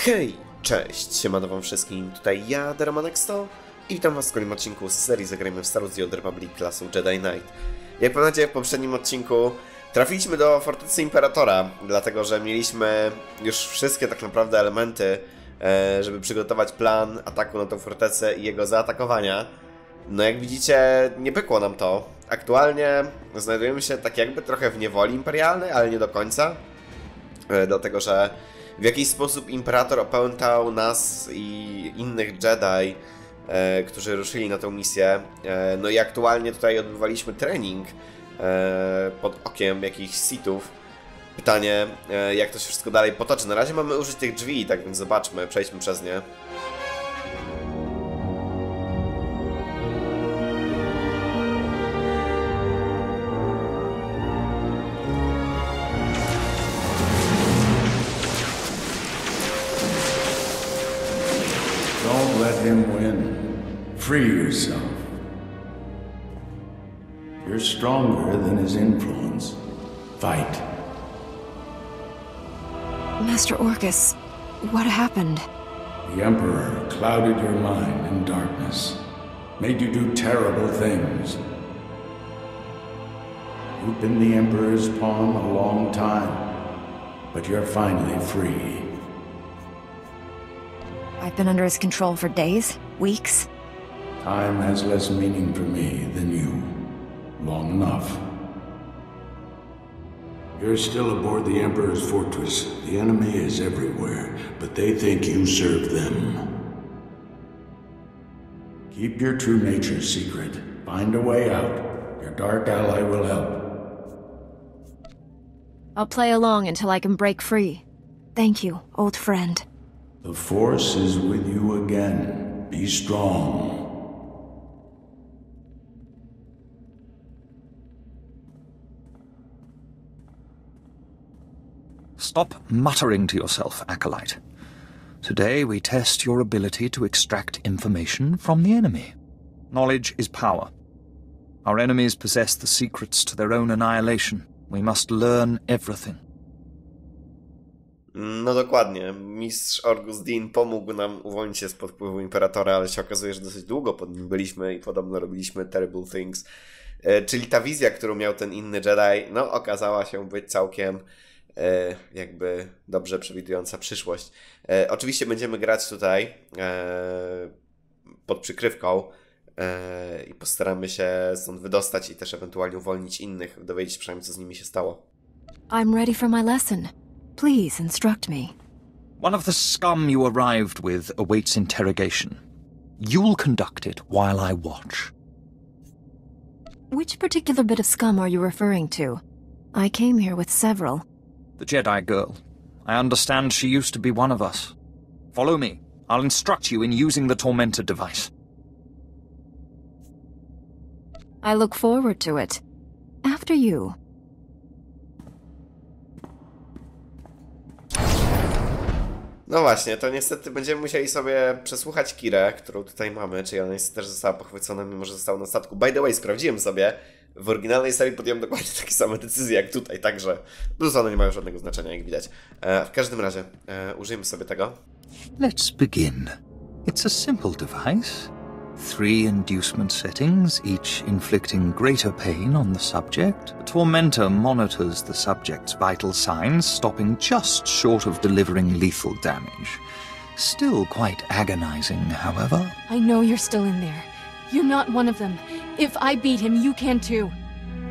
Hej, cześć, siemano wam wszystkim, tutaj ja, i witam was w kolejnym odcinku z serii Zagrajmy w Star Wars The Old Republic klasą Jedi Knight. Jak pamiętacie, w poprzednim odcinku trafiliśmy do fortecy Imperatora, dlatego że mieliśmy już wszystkie tak naprawdę elementy, żeby przygotować plan ataku na tą fortecę i jego zaatakowania. No jak widzicie, nie pykło nam to. Aktualnie znajdujemy się tak jakby trochę w niewoli imperialnej, ale nie do końca. Dlatego że w jakiś sposób Imperator opętał nas i innych Jedi, którzy ruszyli na tę misję. No i aktualnie tutaj odbywaliśmy trening pod okiem jakichś Sithów. Pytanie, jak to się wszystko dalej potoczy. Na razie mamy użyć tych drzwi, tak więc zobaczmy, przejdźmy przez nie. Don't let him win. Free yourself. You're stronger than his influence. Fight. Master Orcus, what happened? The Emperor clouded your mind in darkness, made you do terrible things. You've been the Emperor's pawn a long time, but you're finally free. I've been under his control for days, weeks. Time has less meaning for me than you. Long enough. You're still aboard the Emperor's fortress. The enemy is everywhere, but they think you serve them. Keep your true nature secret. Find a way out. Your dark ally will help. I'll play along until I can break free. Thank you, old friend. The Force is with you again. Be strong. Stop muttering to yourself, Acolyte. Today we test your ability to extract information from the enemy. Knowledge is power. Our enemies possess the secrets to their own annihilation. We must learn everything. No dokładnie. Mistrz Orgus Din pomógł nam uwolnić się spod wpływu Imperatora, ale się okazuje, że dosyć długo pod nim byliśmy i podobno robiliśmy terrible things. Czyli ta wizja, którą miał ten inny Jedi, no okazała się być całkiem jakby dobrze przewidująca przyszłość. Oczywiście będziemy grać tutaj pod przykrywką i postaramy się stąd wydostać i też ewentualnie uwolnić innych, dowiedzieć się przynajmniej, co z nimi się stało. I'm ready for my lesson. Please instruct me. One of the scum you arrived with awaits interrogation. You'll conduct it while I watch. Which particular bit of scum are you referring to? I came here with several. The Jedi girl. I understand she used to be one of us. Follow me. I'll instruct you in using the Tormentor device. I look forward to it. After you. No właśnie, to niestety będziemy musieli sobie przesłuchać Kirę, którą tutaj mamy, czyli ona też została pochwycona, mimo że została na statku. By the way, sprawdziłem sobie, w oryginalnej serii podjąłem dokładnie takie same decyzje jak tutaj, także one nie mają żadnego znaczenia, jak widać. W każdym razie, użyjmy sobie tego. Let's begin. It's a simple device. 3 inducement settings, each inflicting greater pain on the subject. The Tormentor monitors the subject's vital signs, stopping just short of delivering lethal damage. Still quite agonizing, however. I know you're still in there. You're not one of them. If I beat him, you can too.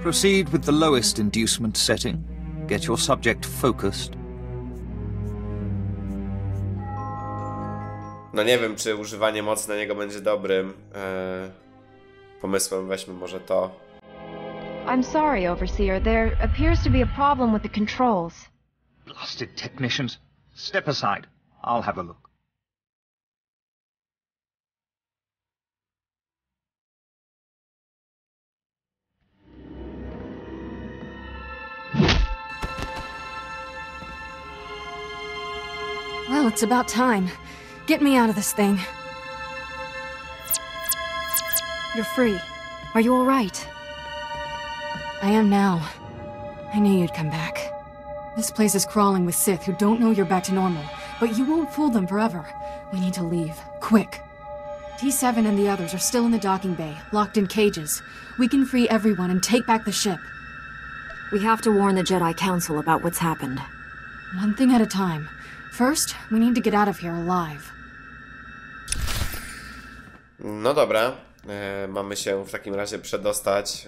Proceed with the lowest inducement setting. Get your subject focused. No nie wiem, czy używanie mocy na niego będzie dobrym pomysłem. Weźmy może to. I'm sorry, Overseer. There appears to be a problem with the controls. Blasted technicians. Step aside. I'll have a look. Well, it's about time. Get me out of this thing. You're free. Are you all right? I am now. I knew you'd come back. This place is crawling with Sith who don't know you're back to normal. but you won't fool them forever. We need to leave. Quick. T7 and the others are still in the docking bay, locked in cages. We can free everyone and take back the ship. We have to warn the Jedi Council about what's happened. One thing at a time. First, we need to get out of here alive. No dobra, mamy się w takim razie przedostać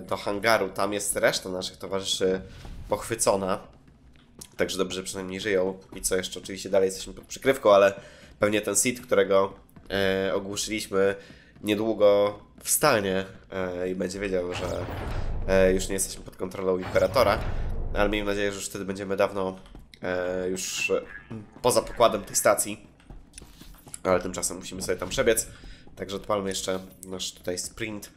do hangaru. Tam jest reszta naszych towarzyszy pochwycona. Także dobrze, że przynajmniej żyją. Póki co jeszcze oczywiście dalej jesteśmy pod przykrywką, ale pewnie ten Sith, którego ogłuszyliśmy, niedługo wstanie i będzie wiedział, że już nie jesteśmy pod kontrolą Imperatora. Ale miejmy nadzieję, że już wtedy będziemy dawno już poza pokładem tej stacji. Ale tymczasem musimy sobie tam przebiec. Także odpalmy jeszcze nasz tutaj sprint.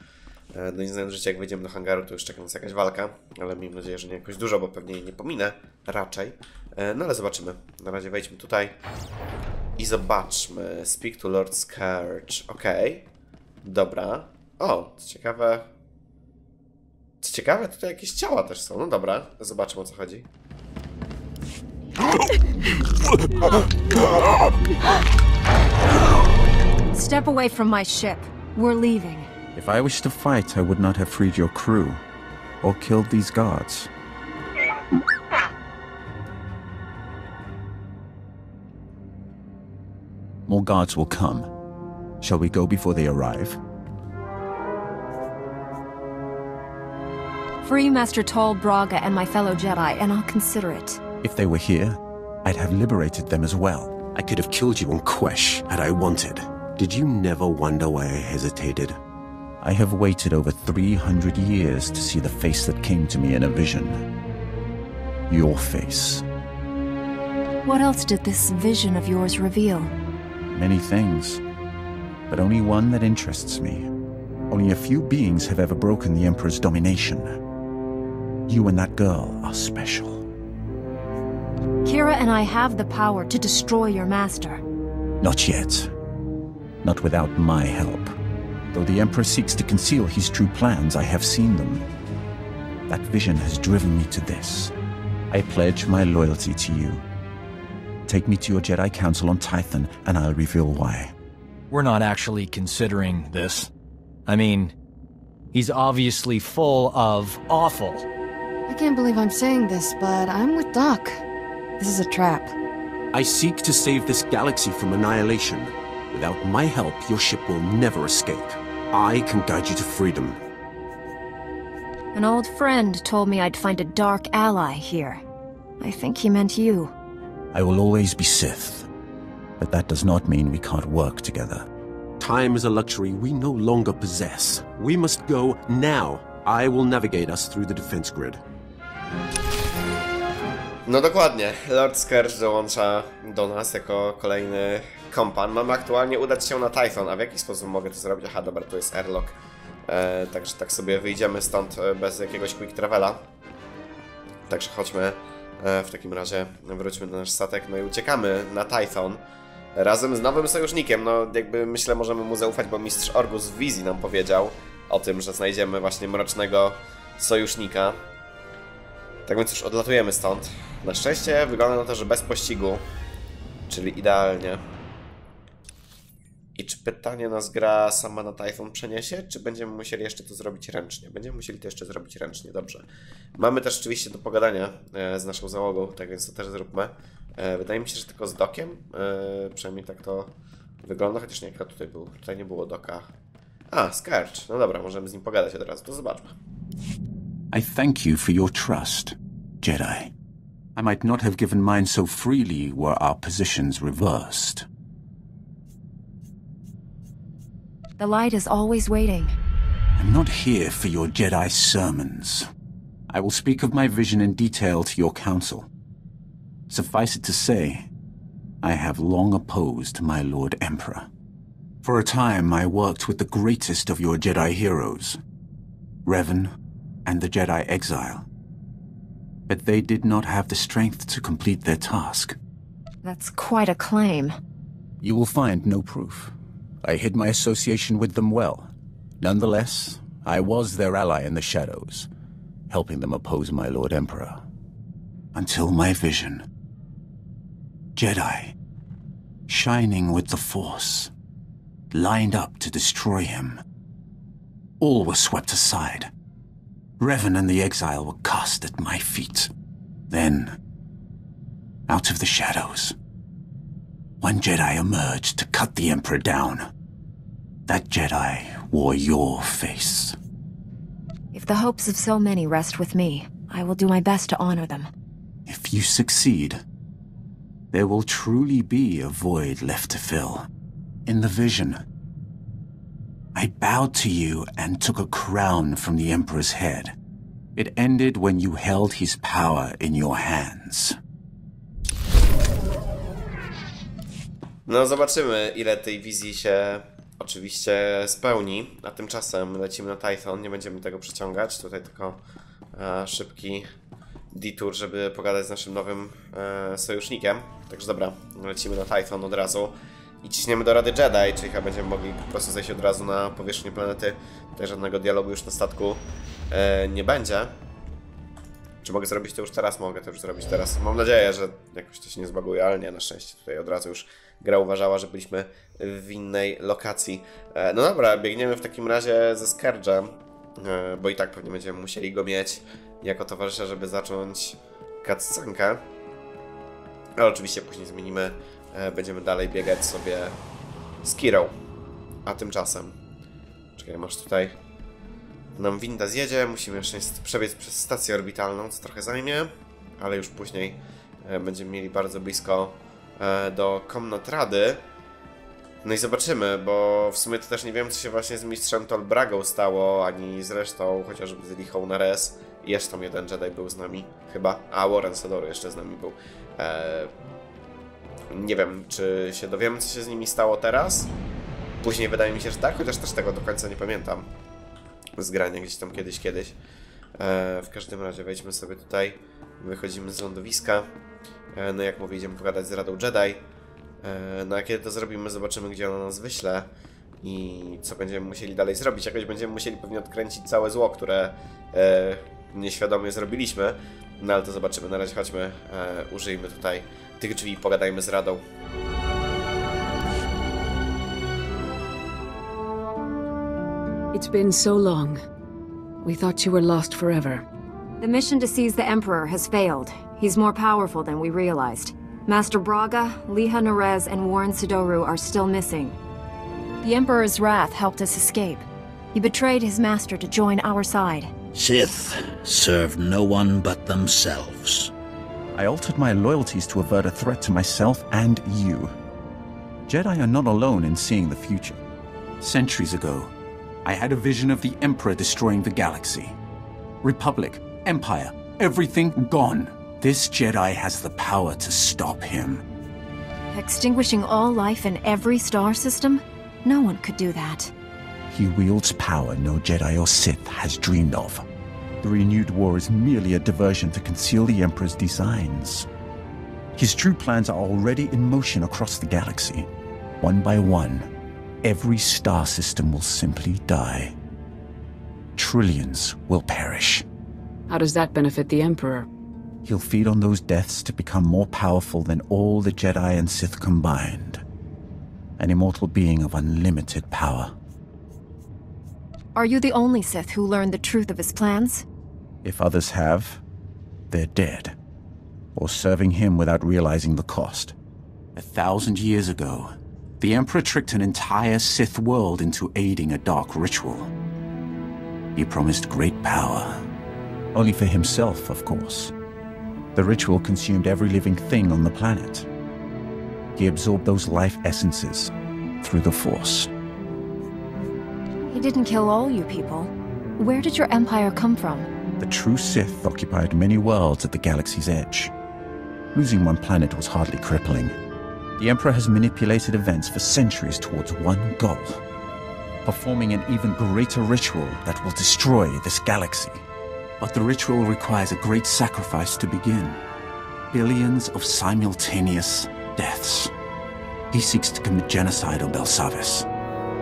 No nie znając życia, jak wejdziemy do hangaru, to już czeka nas jakaś walka. Ale miejmy nadzieję, że nie jakoś dużo, bo pewnie jej nie pominę. Raczej. No ale zobaczymy. Na razie wejdźmy tutaj. I zobaczmy. Speak to Lord Scourge. Okej. Dobra. O, co ciekawe. Co ciekawe, tutaj jakieś ciała też są. No dobra, zobaczmy, o co chodzi. Step away from my ship. We're leaving. If I wished to fight, I would not have freed your crew, or killed these guards. More guards will come. Shall we go before they arrive? Free Master Tall Braga and my fellow Jedi, and I'll consider it. If they were here, I'd have liberated them as well. I could have killed you on Quesh had I wanted. Did you never wonder why I hesitated? I have waited over 300 years to see the face that came to me in a vision. Your face. What else did this vision of yours reveal? Many things, but only one that interests me. Only a few beings have ever broken the Emperor's domination. You and that girl are special. Kira and I have the power to destroy your master. Not yet. Not without my help. Though the Emperor seeks to conceal his true plans, I have seen them. That vision has driven me to this. I pledge my loyalty to you. Take me to your Jedi Council on Tython, and I'll reveal why. We're not actually considering this. I mean, he's obviously full of awful. I can't believe I'm saying this, but I'm with Doc. This is a trap. I seek to save this galaxy from annihilation. Without my help, your ship will never escape. I can guide you to freedom. An old friend told me I'd find a dark ally here. I think he meant you. I will always be Sith, but that does not mean we can't work together. Time is a luxury we no longer possess. We must go now. I will navigate us through the defense grid. No dokładnie, Lord Scourge dołącza do nas jako kolejny kompan. Mamy aktualnie udać się na Tython, a w jaki sposób mogę to zrobić? Aha, dobra, to jest airlock. Także tak sobie wyjdziemy stąd bez jakiegoś quick travela. Także chodźmy, w takim razie wróćmy do nasz statek, no i uciekamy na Tython. Razem z nowym sojusznikiem, no jakby myślę możemy mu zaufać, bo mistrz Orgus w wizji nam powiedział o tym, że znajdziemy właśnie mrocznego sojusznika. Tak więc już odlatujemy stąd. Na szczęście wygląda na to, że bez pościgu, czyli idealnie. I czy pytanie nas gra sama na Tython przeniesie, czy będziemy musieli jeszcze to zrobić ręcznie? Będziemy musieli to jeszcze zrobić ręcznie, dobrze. Mamy też oczywiście do pogadania z naszą załogą, tak więc to też zróbmy. Wydaje mi się, że tylko z dokiem, przynajmniej tak to wygląda, chociaż nie, jak tutaj był, tutaj nie było doka. A, Scourge, no dobra, możemy z nim pogadać od razu, to zobaczmy. I thank you for your trust, Jedi. I might not have given mine so freely were our positions reversed. The light is always waiting. I'm not here for your Jedi sermons. I will speak of my vision in detail to your council. Suffice it to say, I have long opposed my Lord Emperor. For a time, I worked with the greatest of your Jedi heroes, Revan and the Jedi Exile. But they did not have the strength to complete their task. That's quite a claim. You will find no proof. I hid my association with them well. Nonetheless, I was their ally in the shadows, helping them oppose my Lord Emperor. Until my vision. Jedi, shining with the Force, lined up to destroy him. All were swept aside. Revan and the exile were cast at my feet. Then, out of the shadows, one Jedi emerged to cut the Emperor down. That Jedi wore your face. If the hopes of so many rest with me, I will do my best to honor them. If you succeed, there will truly be a void left to fill. In the vision, I bowed to you and took a crown from the Emperor's head. It ended when you held his power in your hands. No zobaczymy, ile tej wizji się oczywiście spełni, a tymczasem lecimy na Tython, nie będziemy tego przeciągać, tutaj tylko szybki detour, żeby pogadać z naszym nowym sojusznikiem. Także dobra, lecimy na Tython od razu i ciśniemy do Rady Jedi, czyli chyba będziemy mogli po prostu zejść od razu na powierzchnię planety. Tutaj żadnego dialogu już na statku nie będzie. Czy mogę zrobić to już teraz? Mogę to już zrobić teraz. Mam nadzieję, że jakoś to się nie zbaguje, ale nie, na szczęście tutaj od razu już gra uważała, że byliśmy w innej lokacji. No dobra, biegniemy w takim razie ze Scourge'em, bo i tak pewnie będziemy musieli go mieć jako towarzysza, żeby zacząć cutscenkę. Ale oczywiście później zmienimy, będziemy dalej biegać sobie z Kirą. A tymczasem, czekaj, masz tutaj, nam winda zjedzie, musimy jeszcze przebiec przez stację orbitalną, co trochę zajmie, ale już później będziemy mieli bardzo blisko do komnat Rady. No i zobaczymy, bo w sumie to też nie wiem, co się właśnie z mistrzem Tolbragą stało, ani z resztą, chociażby z Lichą na res. I jeszcze tam jeden Jedi był z nami, chyba. A, Warren Sodoru jeszcze z nami był. Nie wiem, czy się dowiemy, co się z nimi stało teraz. Później wydaje mi się, że tak, chociaż też tego do końca nie pamiętam. Z grania gdzieś tam kiedyś. W każdym razie wejdźmy sobie tutaj, wychodzimy z lądowiska. No jak mówię, idziemy pogadać z Radą Jedi. No a kiedy to zrobimy, zobaczymy, gdzie ona nas wyśle i co będziemy musieli dalej zrobić. Jakoś będziemy musieli pewnie odkręcić całe zło, które nieświadomie zrobiliśmy. No ale to zobaczymy. Na razie chodźmy, użyjmy tutaj tych drzwi i pogadajmy z Radą. It's been so long. We thought you were lost forever. The mission to seize the Emperor has failed. He's more powerful than we realized. Master Braga, Liha Nerez, and Warren Sodoru are still missing. The Emperor's wrath helped us escape. He betrayed his master to join our side. Sith serve no one but themselves. I altered my loyalties to avert a threat to myself and you. Jedi are not alone in seeing the future. Centuries ago, I had a vision of the Emperor destroying the galaxy. Republic, Empire, everything gone. This Jedi has the power to stop him. Extinguishing all life in every star system? No one could do that. He wields power no Jedi or Sith has dreamed of. The renewed war is merely a diversion to conceal the Emperor's designs. His true plans are already in motion across the galaxy. One by one, every star system will simply die. Trillions will perish. How does that benefit the Emperor? He'll feed on those deaths to become more powerful than all the Jedi and Sith combined. An immortal being of unlimited power. Are you the only Sith who learned the truth of his plans? If others have, they're dead. Or serving him without realizing the cost. 1,000 years ago, the Emperor tricked an entire Sith world into aiding a dark ritual. He promised great power. Only for himself, of course. The ritual consumed every living thing on the planet. He absorbed those life essences through the Force. He didn't kill all you people. Where did your empire come from? The true Sith occupied many worlds at the galaxy's edge. Losing one planet was hardly crippling. The Emperor has manipulated events for centuries towards one goal. Performing an even greater ritual that will destroy this galaxy. But the ritual requires a great sacrifice to begin. Billions of simultaneous deaths. He seeks to commit genocide on Belsavis.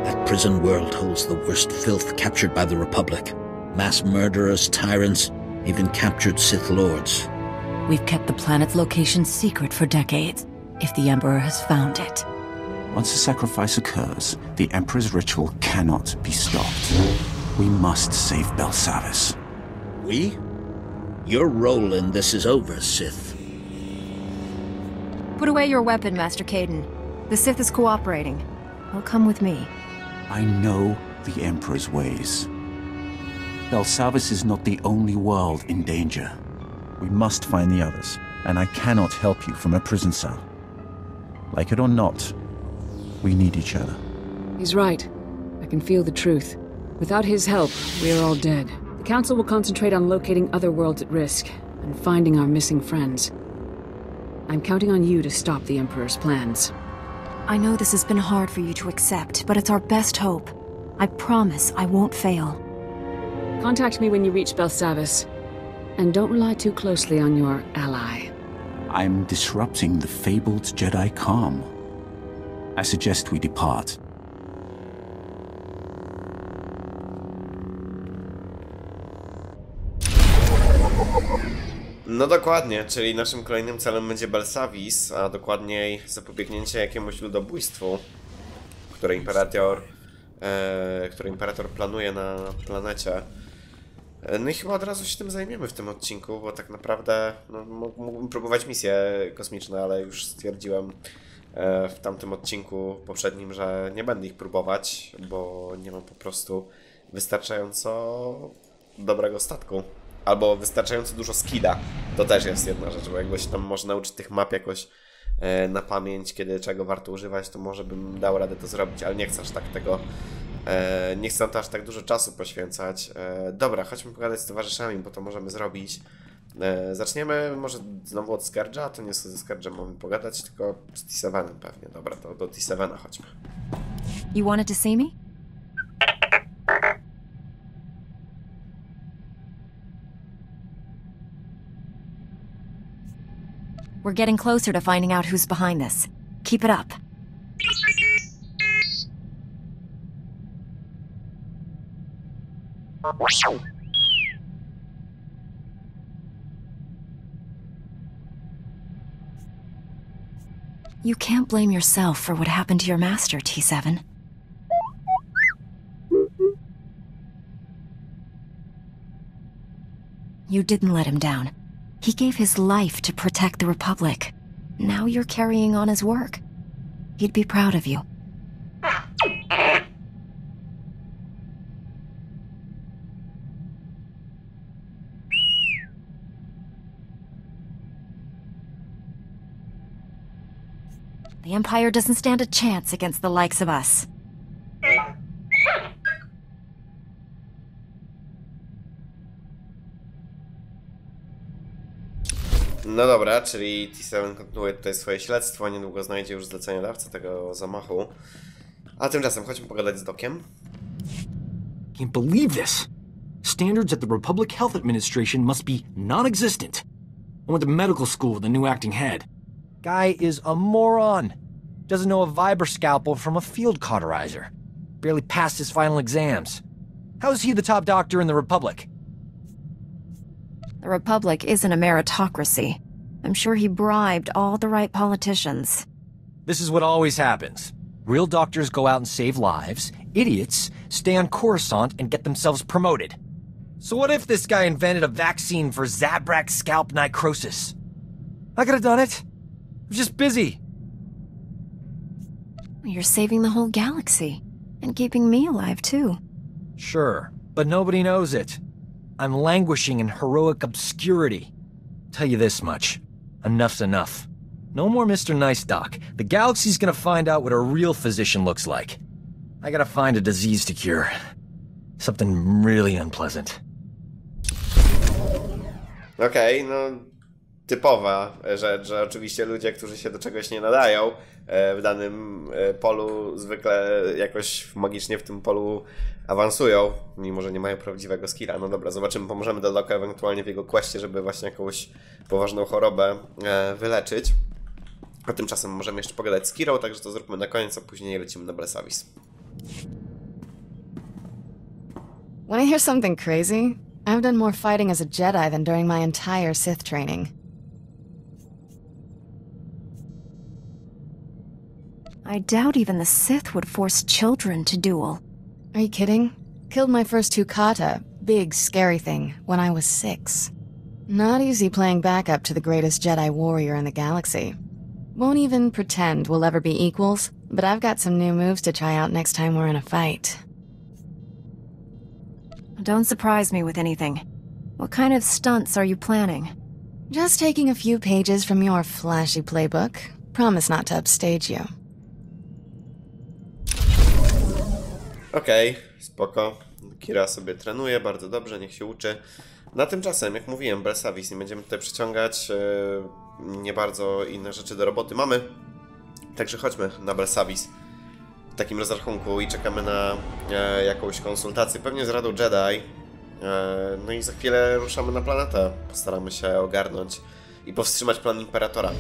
That prison world holds the worst filth captured by the Republic. Mass murderers, tyrants, even captured Sith Lords. We've kept the planet's location secret for decades. if the Emperor has found it. Once a sacrifice occurs, the Emperor's ritual cannot be stopped. We must save Belsavis. We? Your role in this is over, Sith. Put away your weapon, Master Caden. The Sith is cooperating. He'll come with me. I know the Emperor's ways. Belsavis is not the only world in danger. We must find the others, and I cannot help you from a prison cell. Like it or not, we need each other. He's right. I can feel the truth. Without his help, we are all dead. The Council will concentrate on locating other worlds at risk, and finding our missing friends. I'm counting on you to stop the Emperor's plans. I know this has been hard for you to accept, but it's our best hope. I promise I won't fail. Contact me when you reach Belsavis. And don't rely too closely on your ally. I'm disrupting the fabled Jedi calm. I suggest we depart. No dokładnie, czyli naszym kolejnym celem będzie Belsavis, a dokładniej zapobiegnięcie jakiemuś ludobójstwu, które Imperator planuje na planecie. No i chyba od razu się tym zajmiemy w tym odcinku, bo tak naprawdę no, mógłbym próbować misje kosmiczne, ale już stwierdziłem w tamtym odcinku poprzednim, że nie będę ich próbować, bo nie mam po prostu wystarczająco dobrego statku. Albo wystarczająco dużo skilla. To też jest jedna rzecz, bo jakby się tam może nauczyć tych map jakoś na pamięć, kiedy czego warto używać, to może bym dał radę to zrobić, ale nie chcę aż tak tego... nie chcę na to aż tak dużo czasu poświęcać. Dobra, chodźmy pogadać z towarzyszami, bo to możemy zrobić. Zaczniemy może znowu od Scourge'a, to nie ze Scourge'em mamy pogadać, tylko z T7 pewnie. Dobra, to do T7 chodźmy. You wanted to see me? We're getting closer to finding out who's behind this. Keep it up. You can't blame yourself for what happened to your master, T7. You didn't let him down. He gave his life to protect the Republic. Now you're carrying on his work. He'd be proud of you. The Empire doesn't stand a chance against the likes of us. No dobra, czyli T7 kontynuuje tutaj swoje śledztwo, niedługo znajdzie już zleceniodawcę tego zamachu. A tymczasem chodźmy pogadać z Dokiem. Can't believe this. Standards at the Republic Health Administration must be non-existent. I went to medical school with a new acting head. Guy is a moron. Doesn't know a vibra scalpel from a field cauterizer. Barely passed his final exams. How is he the top doctor in the Republic? The Republic isn't a meritocracy. I'm sure he bribed all the right politicians. This is what always happens. Real doctors go out and save lives. Idiots stay on Coruscant and get themselves promoted. So what if this guy invented a vaccine for Zabrak scalp necrosis? I could have done it. I was just busy. You're saving the whole galaxy. And keeping me alive, too. Sure, but nobody knows it. I'm languishing in heroic obscurity. Tell you this much. Enough's enough. No more Mr. Nice Doc. The galaxy's gonna find out what a real physician looks like. I gotta find a disease to cure. Something really unpleasant. Okej, no typowa rzecz, że oczywiście ludzie, którzy się do czegoś nie nadają w danym polu, zwykle jakoś magicznie w tym polu awansują, mimo że nie mają prawdziwego skilla. No dobra, zobaczymy, pomożemy Doka ewentualnie w jego questie, żeby właśnie jakąś poważną chorobę wyleczyć. A tymczasem możemy jeszcze pogadać z Kirą, także to zróbmy na koniec, a później lecimy na Belsavis. Wanna hear something crazy? I've done more fighting as a Jedi than during my entire Sith training. I doubt even the Sith would force children to duel. Are you kidding? Killed my first two kata, big scary thing, when I was 6. Not easy playing backup to the greatest Jedi warrior in the galaxy. Won't even pretend we'll ever be equals, but I've got some new moves to try out next time we're in a fight. Don't surprise me with anything. What kind of stunts are you planning? Just taking a few pages from your flashy playbook. Promise not to upstage you. Okej, spoko. Kira sobie trenuje, bardzo dobrze, niech się uczy. Na tymczasem, jak mówiłem, Belsavis, nie będziemy tutaj przyciągać nie bardzo inne rzeczy do roboty mamy. Także chodźmy na Belsavis w takim rozrachunku i czekamy na jakąś konsultację, pewnie z Radą Jedi. No i za chwilę ruszamy na planetę. Postaramy się ogarnąć i powstrzymać plan Imperatora.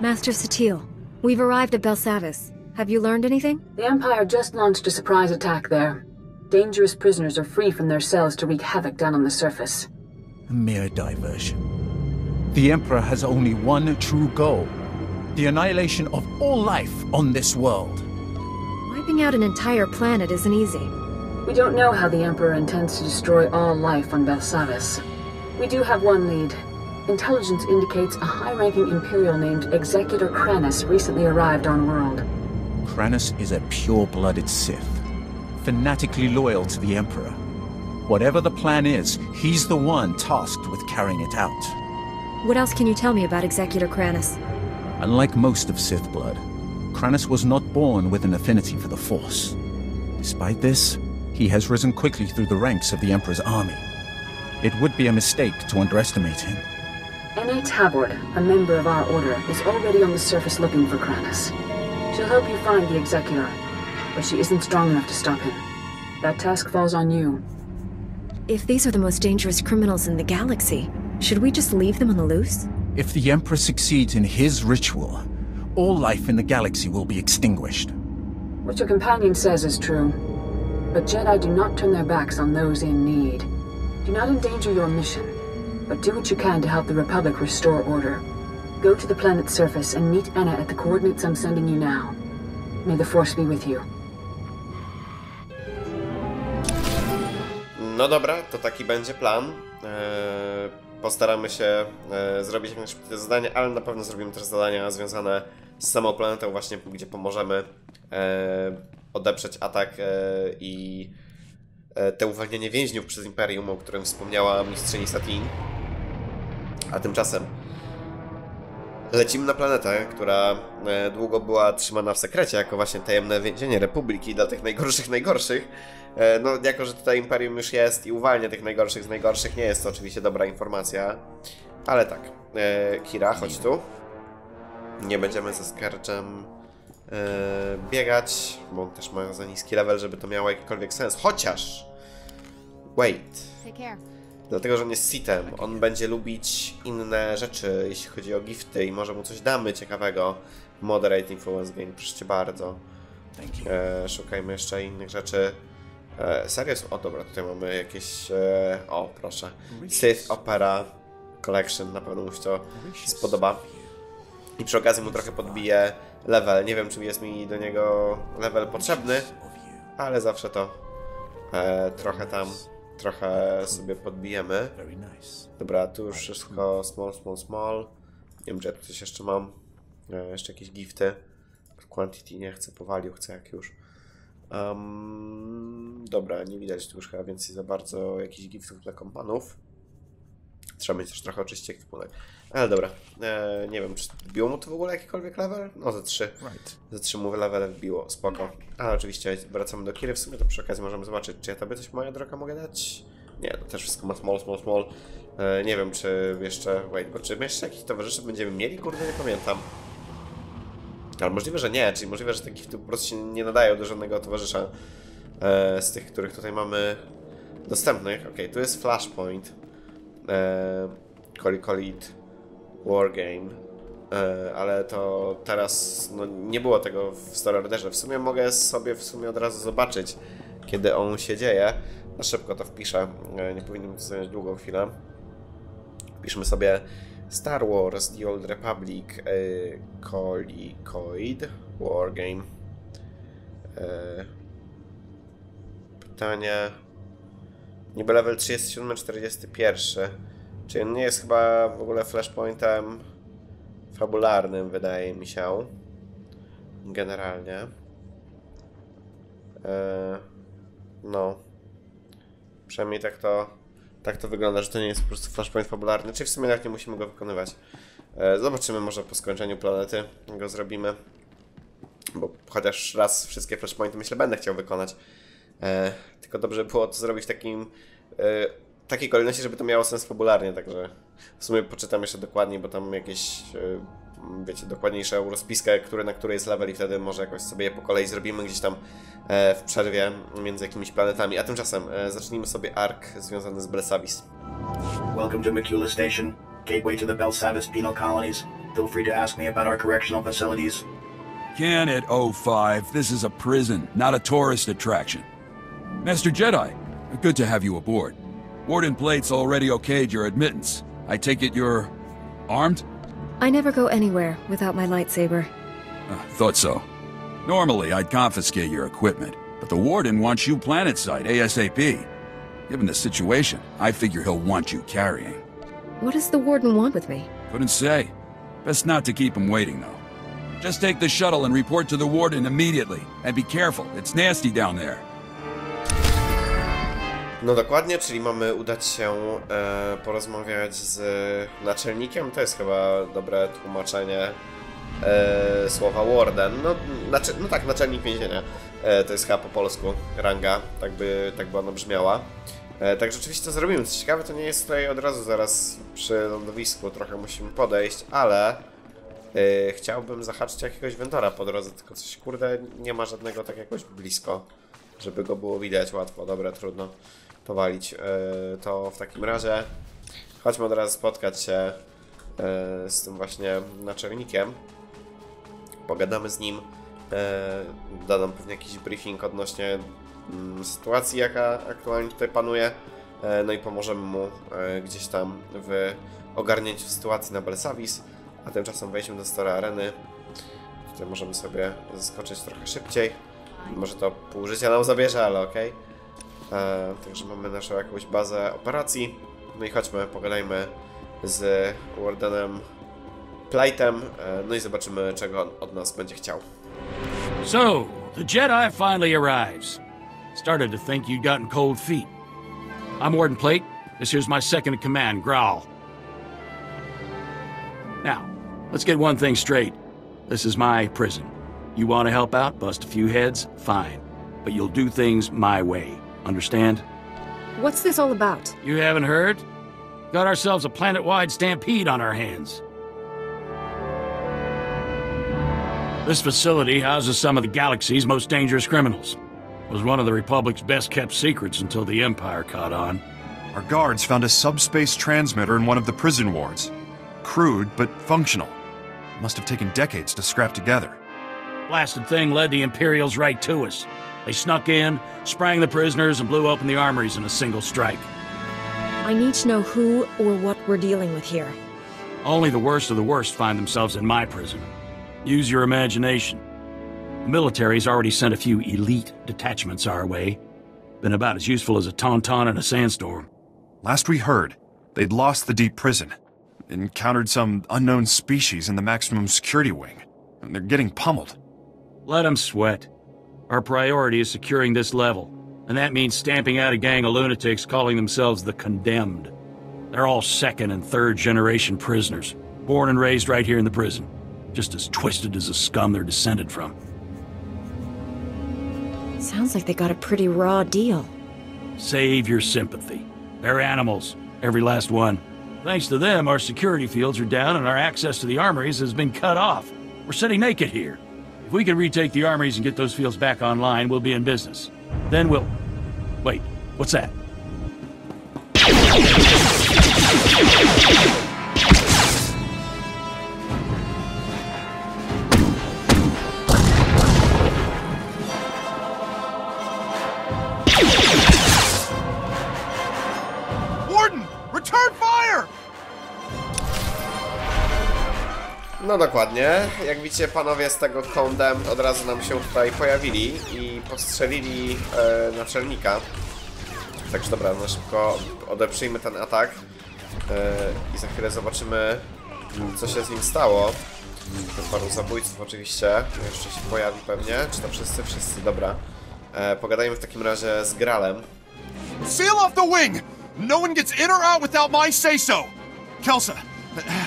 Master Satil, we've arrived at Belsavis. Have you learned anything? The Empire just launched a surprise attack there. Dangerous prisoners are free from their cells to wreak havoc down on the surface. A mere diversion. The Emperor has only one true goal. The annihilation of all life on this world. Wiping out an entire planet isn't easy. We don't know how the Emperor intends to destroy all life on Belsavis. We do have one lead. Intelligence indicates a high-ranking Imperial named Executor Kranus recently arrived on world. Kranus is a pure-blooded Sith, fanatically loyal to the Emperor. Whatever the plan is, he's the one tasked with carrying it out. What else can you tell me about Executor Kranus? Unlike most of Sith blood, Kranus was not born with an affinity for the Force. Despite this, he has risen quickly through the ranks of the Emperor's army. It would be a mistake to underestimate him. N.A. Tabord, a member of our order, is already on the surface looking for Kranus. She'll help you find the Executor, but she isn't strong enough to stop him. That task falls on you. If these are the most dangerous criminals in the galaxy, should we just leave them on the loose? If the Emperor succeeds in his ritual, all life in the galaxy will be extinguished. What your companion says is true. But Jedi do not turn their backs on those in need. Do not endanger your mission, but do what you can to help the Republic restore order. Go to the planet's surface and meet Anna at the coordinates I'm sending you now. May the Force be with you. No dobra, to taki będzie plan. Postaramy się zrobić jak najszybciej te zadania, ale na pewno zrobimy też zadania związane z samą planetą właśnie, gdzie pomożemy odeprzeć atak i te uwolnienie więźniów przez Imperium, o którym wspomniała mistrzyni Satin. A tymczasem lecimy na planetę, która długo była trzymana w sekrecie jako właśnie tajemne więzienie Republiki dla tych najgorszych. No, jako że tutaj Imperium już jest i uwalnia tych najgorszych z najgorszych, nie jest to oczywiście dobra informacja. Ale tak, Kira, chodź tu. Nie będziemy ze Skarczem biegać, bo on też ma za niski level, żeby to miało jakikolwiek sens. Chociaż... Wait. Dlatego, że on jest Sithem, on będzie lubić inne rzeczy, jeśli chodzi o gifty i może mu coś damy ciekawego. Moderate influence gain, proszę bardzo. Szukajmy jeszcze innych rzeczy. Serio? O dobra, tutaj mamy jakieś... o, proszę. Sith Opera Collection, na pewno mu się to spodoba. I przy okazji mu trochę podbiję level. Nie wiem, czy jest mi do niego level potrzebny, ale zawsze to trochę sobie podbijemy. Dobra, tu już wszystko small. Nie wiem, czy ja tu coś jeszcze mam. Jeszcze jakieś gifty. Quantity nie chcę, powalił, chcę jak już. Dobra, nie widać tu już chyba więcej za bardzo jakichś giftów dla kompanów. Trzeba mieć też trochę oczyścić ekwipunek. Ale dobra, nie wiem, czy wbiło mu to w ogóle jakikolwiek level? No, ze 3. Ze 3 mu level wbiło, spoko. A oczywiście wracamy do Kiry, w sumie to przy okazji możemy zobaczyć, czy ja tobie coś, moja droga, mogę dać? Nie, to też wszystko ma small. Nie wiem, czy jeszcze, bo czy jeszcze jakichś towarzyszy będziemy mieli? Kurde, nie pamiętam. Ale możliwe, że nie, czyli możliwe, że te gifty po prostu się nie nadają do żadnego towarzysza z tych, których tutaj mamy dostępnych. Okej, tu jest Flashpoint. Call it Wargame. Ale to teraz no, nie było tego w Story Orderze. W sumie mogę sobie od razu zobaczyć, kiedy on się dzieje. Na szybko to wpiszę. Nie powinno mi to zająć długą chwilę. Wpiszmy sobie Star Wars, The Old Republic, Colicoid, Wargame. Pytanie. Niby level 37, 41. Czyli on nie jest chyba w ogóle flashpointem fabularnym, wydaje mi się. Generalnie. No. Przynajmniej tak to wygląda, że to nie jest po prostu flashpoint fabularny. Czyli w sumie tak nie musimy go wykonywać. Zobaczymy, może po skończeniu planety go zrobimy. Bo chociaż raz wszystkie flashpointy myślę będę chciał wykonać. Tylko dobrze było to zrobić w takiej kolejności, żeby to miało sens fabularnie, także w sumie poczytam jeszcze dokładniej, bo tam jakieś, wiecie, dokładniejszą rozpiskę, na której jest level i wtedy może jakoś sobie je po kolei zrobimy gdzieś tam w przerwie między jakimiś planetami. A tymczasem zacznijmy sobie ark związany z Belsavis. Welcome to Mikula Station, gateway to the Belsavis penal colonies. Feel free to ask me about our correctional facilities. Canet 05, this is a prison, not a tourist attraction. Master Jedi, good to have you aboard. Warden Plate's already okayed your admittance. I take it you're armed? I never go anywhere without my lightsaber. Thought so. Normally, I'd confiscate your equipment, but the Warden wants you planetside ASAP. Given the situation, I figure he'll want you carrying. What does the Warden want with me? Couldn't say. Best not to keep him waiting, though. Just take the shuttle and report to the Warden immediately. And be careful, it's nasty down there. No dokładnie, czyli mamy udać się porozmawiać z naczelnikiem. To jest chyba dobre tłumaczenie słowa Warden. No tak, naczelnik więzienia. To jest chyba po polsku ranga, tak by ona brzmiała. Tak rzeczywiście to zrobimy. Co ciekawe, to nie jest tutaj od razu zaraz przy lądowisku, trochę musimy podejść, ale chciałbym zahaczyć jakiegoś Ventora po drodze, tylko coś kurde nie ma żadnego tak jakoś blisko, żeby go było widać łatwo. Dobra, trudno powalić. To w takim razie chodźmy od razu spotkać się z tym właśnie naczelnikiem. Pogadamy z nim. Da nam pewnie jakiś briefing odnośnie sytuacji, jaka aktualnie tutaj panuje. No i pomożemy mu gdzieś tam w ogarnięciu sytuacji na Belsavis. A tymczasem wejdźmy do Story Areny. Tutaj możemy sobie zaskoczyć trochę szybciej. Może to pół życia nam zabierze, ale okej. Także mamy naszą jakąś bazę operacji. No i chodźmy, pogadajmy z Wardenem Plate'em. No i zobaczymy, czego on od nas będzie chciał. So, the Jedi finally arrives. Started to think you'd gotten cold feet. I'm Warden Plate. This here's my second in command, Growl. Now, let's get one thing straight. This is my prison. You want to help out, bust a few heads, fine. But you'll do things my way. Understand? What's this all about? You haven't heard? Got ourselves a planet-wide stampede on our hands. This facility houses some of the galaxy's most dangerous criminals. Was one of the Republic's best-kept secrets until the Empire caught on. Our guards found a subspace transmitter in one of the prison wards. Crude, but functional. Must have taken decades to scrap together. Blasted thing led the Imperials right to us. They snuck in, sprang the prisoners, and blew open the armories in a single strike. I need to know who or what we're dealing with here. Only the worst of the worst find themselves in my prison. Use your imagination. The military's already sent a few elite detachments our way. Been about as useful as a tauntaun in a sandstorm. Last we heard, they'd lost the deep prison. Encountered some unknown species in the maximum security wing. And they're getting pummeled. Let them sweat. Our priority is securing this level. And that means stamping out a gang of lunatics calling themselves the Condemned. They're all second and third generation prisoners. Born and raised right here in the prison. Just as twisted as the scum they're descended from. Sounds like they got a pretty raw deal. Save your sympathy. They're animals. Every last one. Thanks to them, our security fields are down and our access to the armories has been cut off. We're sitting naked here. If we can retake the armories and get those fields back online, we'll be in business. Then we'll... Wait, what's that? Warden! Return fire! No dokładnie. Jak widzicie, panowie z tego kątem od razu nam się tutaj pojawili i postrzelili naczelnika. Także dobra, no szybko odeprzyjmy ten atak i za chwilę zobaczymy, co się z nim stało. Paru zabójców oczywiście jeszcze się pojawi pewnie. Czy to wszyscy? Wszyscy, dobra. Pogadajmy w takim razie z Gralem. Seal off the wing! No one gets in or out without my say-so! Kelsa,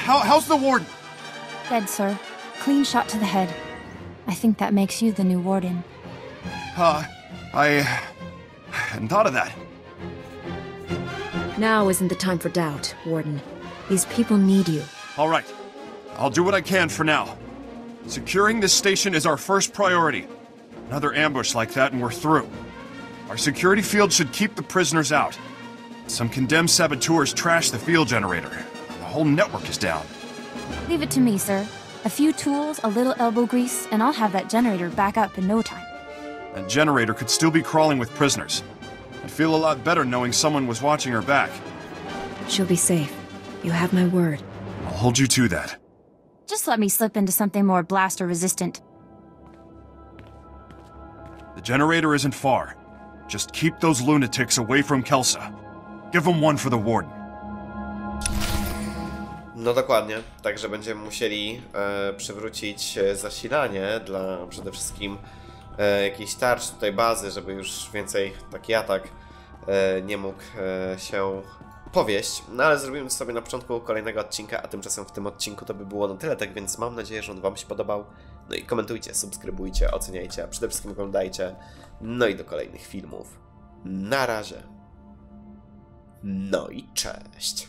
how's the warden? Dead, sir. Clean shot to the head. I think that makes you the new warden. I hadn't thought of that. Now isn't the time for doubt, Warden. These people need you. All right. I'll do what I can for now. Securing this station is our first priority. Another ambush like that and we're through. Our security field should keep the prisoners out. Some condemned saboteurs trashed the field generator. The whole network is down. Leave it to me, sir. A few tools, a little elbow grease, and I'll have that generator back up in no time. That generator could still be crawling with prisoners. I'd feel a lot better knowing someone was watching her back. She'll be safe. You have my word. I'll hold you to that. Just let me slip into something more blaster-resistant. The generator isn't far. Just keep those lunatics away from Kelsa. Give them one for the warden. No dokładnie, także będziemy musieli przywrócić zasilanie dla przede wszystkim jakiejś tarcz tutaj bazy, żeby już więcej taki atak nie mógł się powieść. No ale zrobimy to sobie na początku kolejnego odcinka, a tymczasem w tym odcinku to by było na tyle, tak więc mam nadzieję, że on wam się podobał. No i komentujcie, subskrybujcie, oceniajcie, a przede wszystkim oglądajcie. No i do kolejnych filmów. Na razie. No i cześć.